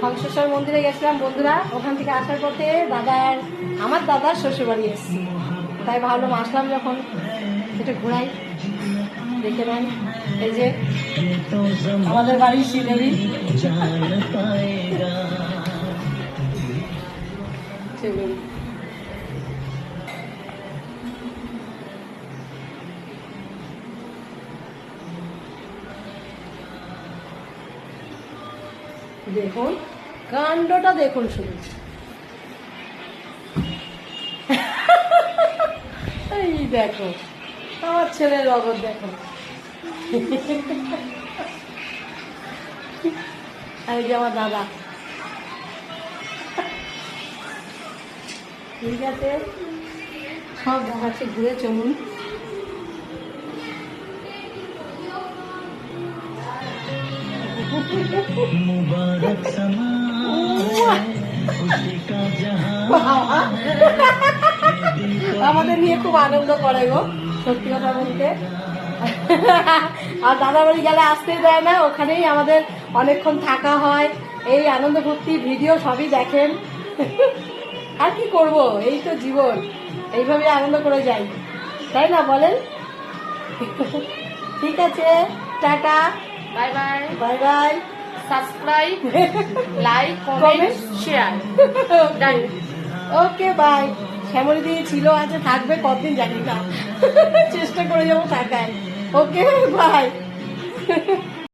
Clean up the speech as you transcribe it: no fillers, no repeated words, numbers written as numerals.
হংসেশ্বর মন্দিরে গেছিলাম বন্ধুরা। ওখান থেকে আসার পথে আমার দাদার শ্বশুরবাড়ি এসেছি, তাই ভাবলাম আসলাম যখন একটু ঘোরাই, দেখে নেন। এই যে আমাদের বাড়ির শ্রীদেবী। দেখুন কাণ্ডটা, দেখুন শুধু। এই দেখো আমার ছেলের রগর, দেখো। আর এই যে আমার দাদা। ঠিক আছে, সব দেখাচ্ছে, ঘুরে চলুন। আমাদের নিয়ে খুব আনন্দ করে গো, সত্যি কথা বলতে। আর দাদা বাড়ি গেলে আসতেই দেয় না, ওখানেই আমাদের অনেকক্ষণ থাকা হয়। এই আনন্দ ফুর্তি ভিডিও সবই দেখেন। আর কি করব, এই তো জীবন, এইভাবে আনন্দ করে যাই, তাই না বলেন? ঠিক আছে, tata, bye bye, bye bye, subscribe, like, comment, share. Done. Okay bye. Shyamali দিয়ে ছিল, আছে, থাকবে কতদিন জানি না। চেষ্টা করে যাবো থাকায়। Okay bye.